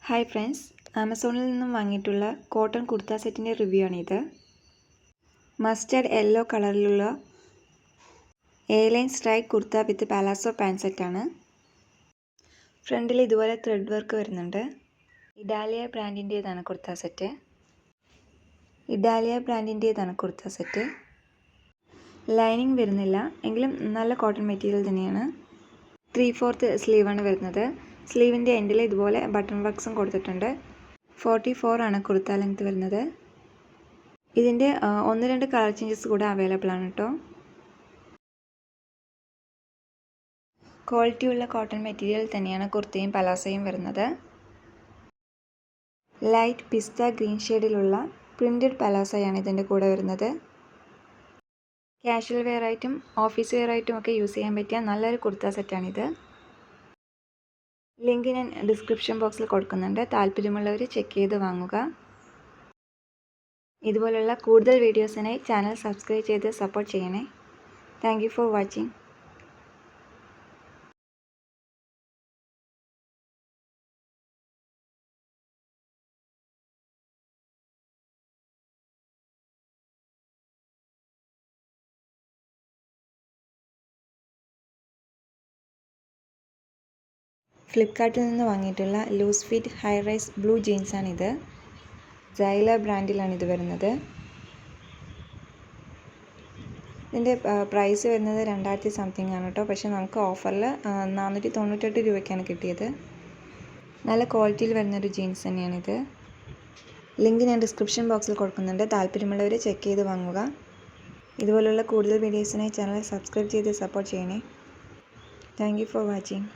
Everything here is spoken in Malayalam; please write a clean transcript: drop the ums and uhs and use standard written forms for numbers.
ഹായ് ഫ്രണ്ട്സ്, ആമസോണിൽ നിന്നും വാങ്ങിയിട്ടുള്ള കോട്ടൺ കുർത്ത സെറ്റിൻ്റെ റിവ്യൂ ആണിത്. മസ്റ്റർഡ് യെല്ലോ കളറിലുള്ള airline strike kurta with palazzo pant സെറ്റാണ്. ഫ്രണ്ടിൽ ഇതുപോലെ ത്രെഡ് വർക്ക് വരുന്നുണ്ട്. ഇഡാലിയ ബ്രാൻഡിൻ്റേതാണ് കുർത്ത സെറ്റ്. ലൈനിങ് വരുന്നില്ല, എങ്കിലും നല്ല കോട്ടൺ മെറ്റീരിയൽ തന്നെയാണ്. 3/4 സ്ലീവാണ് വരുന്നത്. സ്ലീവിൻ്റെ എൻഡിൽ ഇതുപോലെ ബട്ടൺ വർക്ക്സും കൊടുത്തിട്ടുണ്ട്. 44 ആണ് കുർത്ത ലെങ്ത് വരുന്നത്. ഇതിൻ്റെ 1-2 കളർ ചേഞ്ചസ് കൂടെ അവൈലബിൾ ആണ് കേട്ടോ. ക്വാളിറ്റിയുള്ള കോട്ടൺ മെറ്റീരിയൽ തന്നെയാണ് കുർത്തയും പലാസയും വരുന്നത്. ലൈറ്റ് പിസ്ത ഗ്രീൻ ഷെയ്ഡിലുള്ള പ്രിൻറ്റഡ് പലാസയാണ് ഇതിൻ്റെ കൂടെ വരുന്നത്. കാഷ്വൽ വെയർ ആയിട്ടും ഓഫീസ് വെയർ ആയിട്ടും ഒക്കെ യൂസ് ചെയ്യാൻ പറ്റിയ നല്ലൊരു കുർത്ത സെറ്റാണിത്. ലിങ്ക് ഞാൻ ഡിസ്ക്രിപ്ഷൻ ബോക്സിൽ കൊടുക്കുന്നുണ്ട്. താല്പര്യമുള്ളവർ ചെക്ക് ചെയ്ത് വാങ്ങുക. ഇതുപോലുള്ള കൂടുതൽ വീഡിയോസിനായി ചാനൽ സബ്സ്ക്രൈബ് ചെയ്ത് സപ്പോർട്ട് ചെയ്യണേ. Thank you for watching. ഫ്ലിപ്കാർട്ടിൽ നിന്ന് വാങ്ങിയിട്ടുള്ള loose fit high rise blue ജീൻസാണിത്. ജൈല ബ്രാൻഡിലാണിത് വരുന്നത്. ഇതിൻ്റെ പ്രൈസ് വരുന്നത് 2000 സംതിങ് ആണ് കേട്ടോ. പക്ഷേ നമുക്ക് ഓഫറിൽ 498 രൂപയ്ക്കാണ് കിട്ടിയത്. നല്ല ക്വാളിറ്റിയിൽ വരുന്നൊരു ജീൻസ് തന്നെയാണിത്. ലിങ്ക് ഞാൻ ഡിസ്ക്രിപ്ഷൻ ബോക്സിൽ കൊടുക്കുന്നുണ്ട്. താല്പര്യമുള്ളവർ ചെക്ക് ചെയ്ത് വാങ്ങുക. ഇതുപോലുള്ള കൂടുതൽ വീഡിയോസിനായി ചാനൽ സബ്സ്ക്രൈബ് ചെയ്ത് സപ്പോർട്ട് ചെയ്യണേ. Thank you for watching.